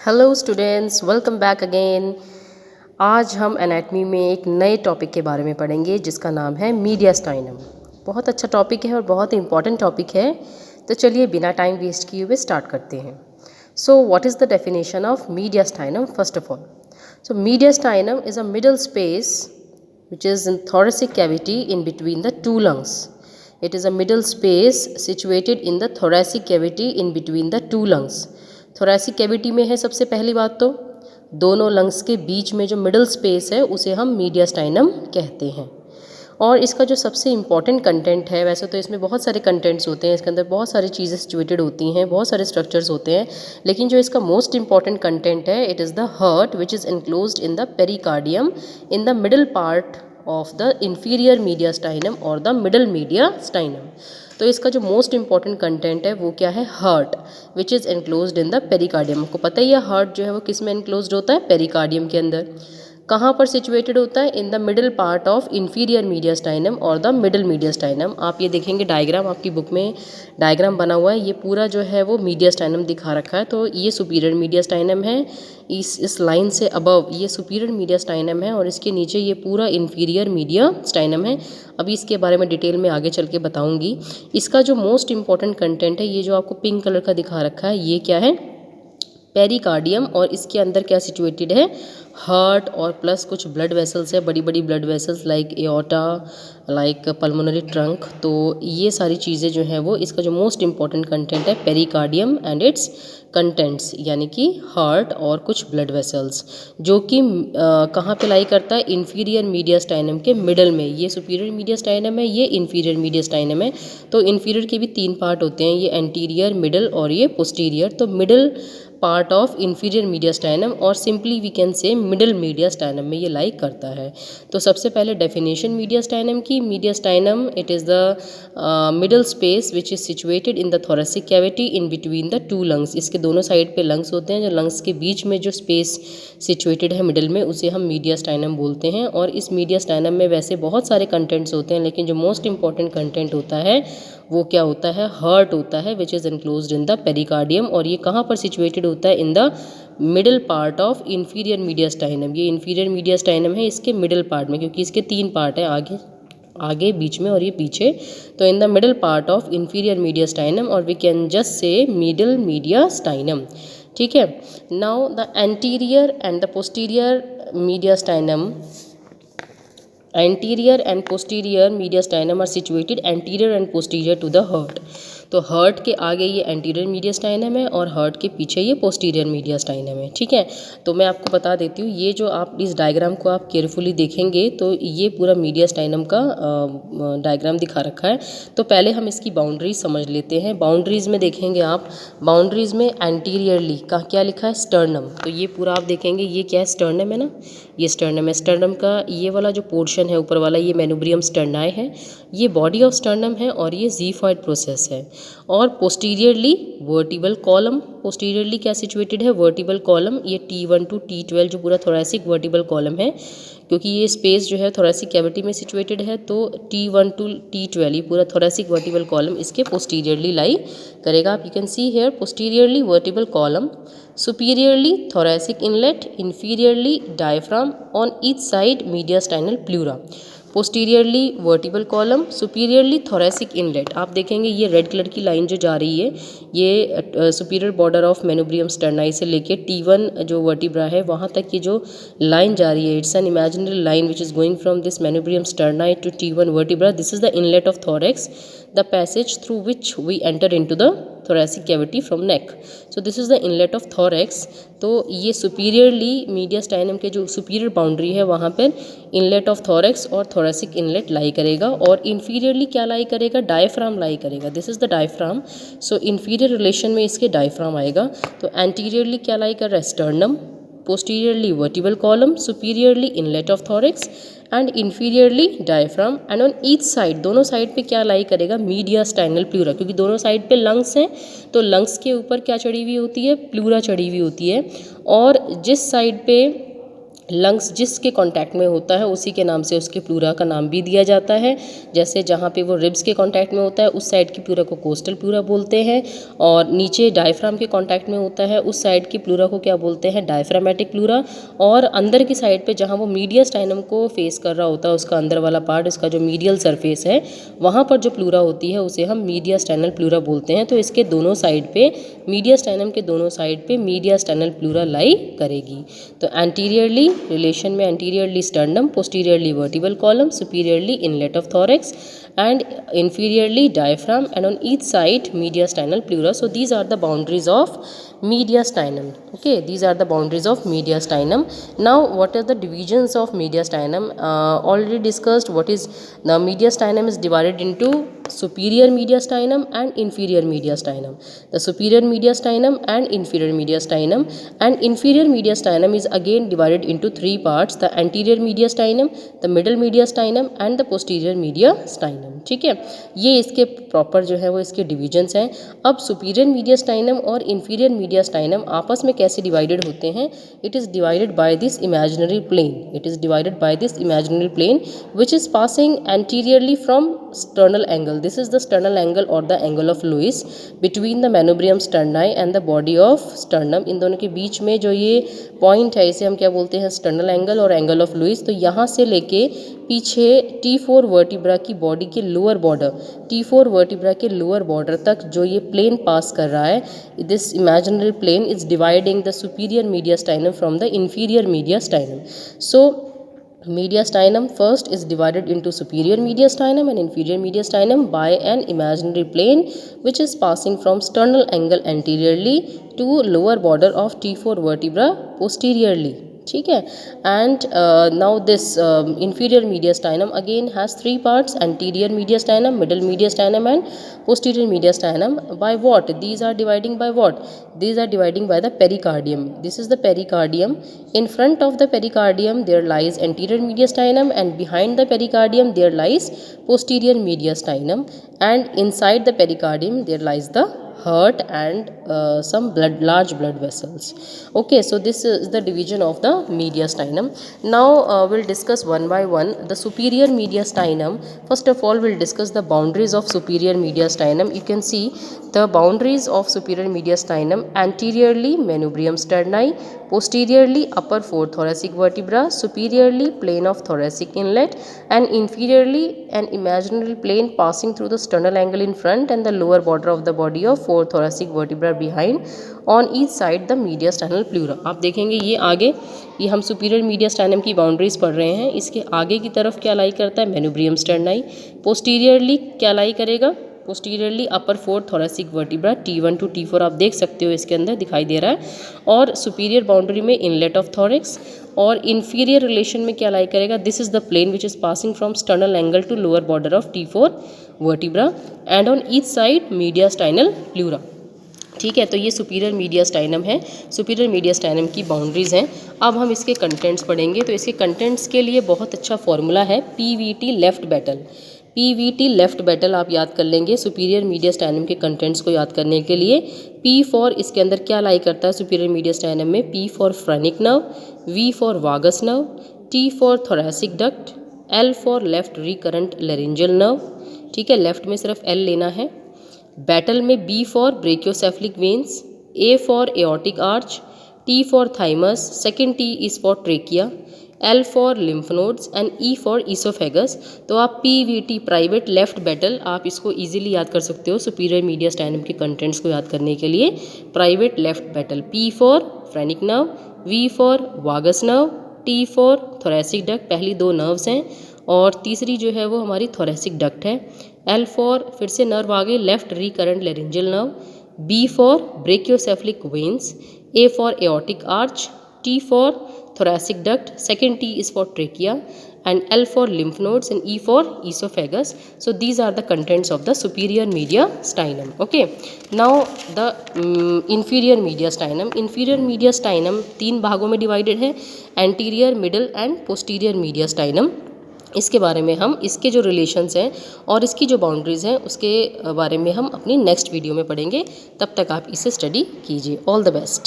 Hello students, welcome back again. आज हम anatomy में एक नए टॉपिक के बारे में पढ़ेंगे जिसका नाम है मीडियास्टाइनम। बहुत अच्छा टॉपिक है और बहुत इंपॉर्टेंट टॉपिक है। तो चलिए बिना टाइम वेस्ट किए हुए स्टार्ट करते हैं। So what is the definition of mediastinum? First of all, so mediastinum is a middle space which is in thoracic cavity in between the two lungs. It is a middle space situated in the thoracic cavity in between the two lungs. thoracic cavity में है सबसे पहली बात तो दोनों lungs के बीच में जो मिडल स्पेस है उसे हम मीडियास्टाइनम कहते हैं। और इसका जो सबसे इम्पॉर्टेंट कंटेंट है, वैसे तो इसमें बहुत सारे कंटेंट्स होते हैं, इसके अंदर बहुत सारी चीज़ें सिचुएटेड होती हैं, बहुत सारे स्ट्रक्चर्स होते हैं, लेकिन जो इसका मोस्ट इंपॉर्टेंट कंटेंट है, it is the heart which is enclosed in the pericardium in the middle part of the inferior mediastinum और द मिडल मीडियास्टाइनम। तो इसका जो मोस्ट इंपॉर्टेंट कंटेंट है वो क्या है? Heart which is enclosed in the pericardium. आपको पता ही है हार्ट जो है वो किस में एनक्लोज्ड होता है? पेरिकार्डियम के अंदर। कहाँ पर सिचुएटेड होता है? In the middle part of inferior mediastinum और द मिडल मीडियास्टाइनम। आप ये देखेंगे डायग्राम, आपकी बुक में डायग्राम बना हुआ है, ये पूरा जो है वो मीडियास्टाइनम दिखा रखा है। तो ये सुपीरियर मीडियास्टाइनम है, इस लाइन से अबव ये सुपीरियर मीडियास्टाइनम है और इसके नीचे ये पूरा इंफीरियर मीडियास्टाइनम है। अभी इसके बारे में डिटेल में आगे चल के बताऊँगी। इसका जो मोस्ट इंपॉर्टेंट कंटेंट है, ये जो आपको पिंक कलर का दिखा रखा है, ये क्या है? पेरिकार्डियम। और इसके अंदर क्या सिचुएटेड है? हार्ट और प्लस कुछ ब्लड वेसल्स है, बड़ी बड़ी blood vessels like aorta, like pulmonary trunk. तो ये सारी चीज़ें जो है वो इसका जो मोस्ट इंपॉर्टेंट कंटेंट है पेरिकार्डियम एंड इट्स कंटेंट्स, यानी कि हार्ट और कुछ ब्लड वेसल्स, जो कि कहाँ पे लाई करता है? इंफीरियर मीडियास्टाइनम के मिडल में। ये सुपीरियर मीडियास्टाइनम है, ये इंफीरियर मीडियास्टाइनम है। तो इंफीरियर के भी तीन पार्ट होते हैं, ये एंटीरियर, मिडल और ये पोस्टीरियर। तो middle part of inferior mediastinum और simply we can say middle mediastinum में ये लाई करता है। तो सबसे पहले डेफिनेशन मीडियास्टाइनम की। Mediastinum it is the middle space which is situated in the thoracic cavity in between the two lungs. इसके दोनों साइड पे लंग्स होते हैं, जो लंग्स के बीच में जो स्पेस सिचुएटेड है मिडल में, उसे हम मीडियास्टाइनम बोलते हैं। और इस मीडियास्टाइनम में वैसे बहुत सारे कंटेंट्स होते हैं, लेकिन जो मोस्ट इंपॉर्टेंट कंटेंट होता है वो क्या होता है? हार्ट होता है which is enclosed in the pericardium. और ये कहाँ पर सिचुएटेड होता है? In the middle part of inferior mediastinum. ये इंफीरियर मीडियास्टाइनम है इसके मिडल पार्ट में, क्योंकि इसके तीन पार्ट हैं, आगे बीच में और ये पीछे। तो in the middle part of inferior mediastinum, और we can just say middle mediastinum. ठीक है। Now the anterior and the posterior mediastinum, anterior and posterior mediastinum are situated anterior and posterior to the heart. तो heart के आगे ये anterior मीडियास्टाइनम है और heart के पीछे ये पोस्टीरियर मीडियास्टाइनम है। ठीक है। तो मैं आपको बता देती हूँ, ये जो आप इस डायग्राम को आप केयरफुली देखेंगे तो ये पूरा मीडियास्टाइनम का डायग्राम दिखा रखा है। तो पहले हम इसकी बाउंड्रीज समझ लेते हैं। बाउंड्रीज में देखेंगे आप, बाउंड्रीज में एंटीरियरली का क्या लिखा है? स्टर्नम। तो ये पूरा आप देखेंगे, ये क्या है? स्टर्नम है ना, ये स्टर्नम है। स्टर्नम का ये वाला जो पोर्शन है ऊपर वाला, ये मेनुब्रियम स्टर्नाई है, ये बॉडी ऑफ स्टर्नम है और ये ज़ीफॉइड प्रोसेस है। और पोस्टीरियरली वर्टिबल कॉलम, पोस्टीरियरली क्या सिचुएटेड है? Vertebral column. ये T1 टू T12 जो पूरा थोरेसिक वर्टिबल कॉलम है, क्योंकि ये स्पेस जो है थोरेसिक कैविटी में सिचुएटेड है, तो T1 टू T12 ये पूरा थोरेसिक वर्टिबल कॉलम इसके पोस्टीरियरली लाई करेगा। आप you can see here posteriorly vertebral column, superiorly thoracic inlet, inferiorly diaphragm, on each side mediastinal pleura, posteriorly vertebral column, superiorly thoracic inlet। आप देखेंगे ये red colour की line जो जा रही है, ये सुपीरियर बॉर्डर ऑफ मेनुब्रियम स्टर्नाई से लेके T1 जो वर्टिब्रा है वहाँ तक की जो लाइन जा रही है, it's an imaginary line which is going from this manubrium sterni to T1 vertebra. This is the inlet of thorax, the passage through which we enter into the thoracic cavity from neck. So this is the inlet of thorax. तो ये superiorly मीडियास्टाइनम के जो superior boundary है वहाँ पर inlet of thorax और thoracic inlet लाई करेगा। और इन्फीरियरली क्या लाई करेगा? डायफ्राम लाई करेगा। This is the diaphragm. So inferior relation में इसके डायफ्राम आएगा। तो एंटीरियरली क्या लाई कर रहा है? Sternum, posteriorly vertebral column, superiorly inlet of thorax and inferiorly diaphragm, and on each side, दोनों साइड पे क्या लाई करेगा? मीडियास्टाइनल प्लूरा, क्योंकि दोनों साइड पे लंग्स हैं तो लंग्स के ऊपर क्या चढ़ी हुई होती है? प्लूरा चढ़ी हुई होती है। और जिस साइड पे लंग्स जिसके कांटेक्ट में होता है उसी के नाम से उसके प्लूरा का नाम भी दिया जाता है। जैसे जहाँ पे वो रिब्स के कांटेक्ट में होता है उस साइड की प्लूरा को कोस्टल प्लूरा बोलते हैं, और नीचे डायफ्राम के कांटेक्ट में होता है उस साइड की प्लूरा को क्या बोलते हैं, डायफ्रामेटिक प्लूरा। और अंदर की साइड पे जहाँ वो मीडियस्टाइनम को फेस कर रहा होता है, उसका अंदर वाला पार्ट, इसका जो मीडियल सरफेस है, वहाँ पर जो प्लूरा होती है उसे हम मीडियस्टाइनल प्लूरा बोलते हैं। तो इसके दोनों साइड पे, मीडियस्टाइनम के दोनों साइड पे मीडियस्टाइनल प्लूरा लाई करेगी। तो एंटीरियरली रिलेशन में anteriorly sternum, posteriorly vertebral column, superiorly inlet of thorax, and inferiorly diaphragm, and on each side mediastinal pleura. So these are the boundaries of mediastinum. Okay, these are the boundaries of mediastinum. Now what are the divisions of mediastinum? Already discussed. What is the mediastinum is divided into superior mediastinum and inferior mediastinum. The superior mediastinum and inferior mediastinum, and inferior mediastinum is again divided into three parts: the anterior mediastinum, the middle mediastinum and the posterior mediastinum. ठीक है, ये इसके proper जो है वो इसके divisions हैं। अब सुपीरियर मीडियस्टाइनम और इन्फीरियर मीडियस्टाइनम आपस में कैसे डिवाइडेड होते हैं? It is divided by this imaginary plane, it is divided by this imaginary plane which is passing anteriorly from sternal angle. This is the sternal angle or the angle of Lewis between the manubrium sterni and the body of sternum. इन दोनों के बीच में जो ये point है इसे हम क्या बोलते हैं, sternal angle और angle of Lewis। तो यहाँ से लेके पीछे T4 वर्टिब्रा की बॉडी के लोअर बॉर्डर, T4 वर्टिब्रा के लोअर बॉर्डर तक जो ये प्लेन पास कर रहा है, this imaginary plane is dividing the superior mediastinum from the inferior mediastinum. So mediastinum first is divided into superior mediastinum and inferior mediastinum by an imaginary plane which is passing from sternal angle anteriorly to lower border of T4 vertebra posteriorly. ठीक है, and now this inferior mediastinum again has three parts: anterior mediastinum, middle mediastinum and posterior mediastinum. By what these are dividing? By what these are dividing? By the pericardium. This is the pericardium. In front of the pericardium there lies anterior mediastinum, and behind the pericardium there lies posterior mediastinum, and inside the pericardium there lies the heart and some large blood vessels. Okay, so this is the division of the mediastinum. Now we'll discuss one by one the superior mediastinum. First of all, we'll discuss the boundaries of superior mediastinum. You can see the boundaries of superior mediastinum: anteriorly manubrium sterni, posteriorly upper four thoracic vertebra, superiorly plane of thoracic inlet, and inferiorly an imaginary plane passing through the sternal angle in front and the lower border of the body of four thoracic vertebra behind, on each side the mediastinal pleura. आप देखेंगे ये आगे, ये हम superior मीडियस्टाइनम की boundaries पढ़ रहे हैं, इसके आगे की तरफ क्या लाई करता है, मेनुब्रियम स्टर्नाई। पोस्टीरियरली क्या लाई करेगा, posteriorly upper four thoracic vertebra T1 to T4 आप देख सकते हो इसके अंदर दिखाई दे रहा है, और सुपीरियर बाउंड्री में इनलेट ऑफ थोरिक्स, और इन्फीरियर रिलेशन में क्या लाई करेगा, this is the plane which is passing from sternal angle to lower border of T4 vertebra, and on each side mediastinal pleura. ठीक है, तो ये सुपीरियर मीडियास्टाइनम है, सुपीरियर मीडियास्टाइनम की बाउंड्रीज हैं। अब हम इसके कंटेंट्स पढ़ेंगे। तो इसके कंटेंट्स के लिए बहुत अच्छा फॉर्मूला है PVT left battle. PVT left battle आप याद कर लेंगे सुपीरियर मीडियास्टाइनम के कंटेंट्स को याद करने के लिए। P फॉर इसके अंदर क्या लाई करता है सुपीरियर मीडियास्टाइनम में, P for phrenic nerve, V for vagus nerve, T for thoracic duct, L for left recurrent laryngeal nerve. ठीक है, लेफ्ट में सिर्फ L लेना है। बैटल में B for brachiocephalic veins, A for aortic arch, T for thymus, second T is for trachea, L for lymph nodes and E for oesophagus. तो आप PVT private left battle आप इसको easily याद कर सकते हो सुपीरियर मीडियास्टाइनम के कंटेंट्स को याद करने के लिए। Private left battle, P for phrenic nerve, V for vagus nerve, T for thoracic duct, पहली दो नर्व्स हैं, और तीसरी जो है वो हमारी थोरैसिक डक्ट है। L फॉर फिर से नर्व आ गई left recurrent laryngeal nerve, B for brachiocephalic veins, A for aortic arch, T for thoracic duct, second T is for trachea, and L for lymph nodes and E for esophagus. So these are the contents of the superior mediastinum. Okay, now the inferior mediastinum. Inferior mediastinum तीन भागों में divided है, anterior, middle and posterior mediastinum। इसके बारे में हम, इसके जो रिलेशंस हैं और इसकी जो बाउंड्रीज़ हैं उसके बारे में हम अपनी नेक्स्ट वीडियो में पढ़ेंगे। तब तक आप इसे स्टडी कीजिए। All the best.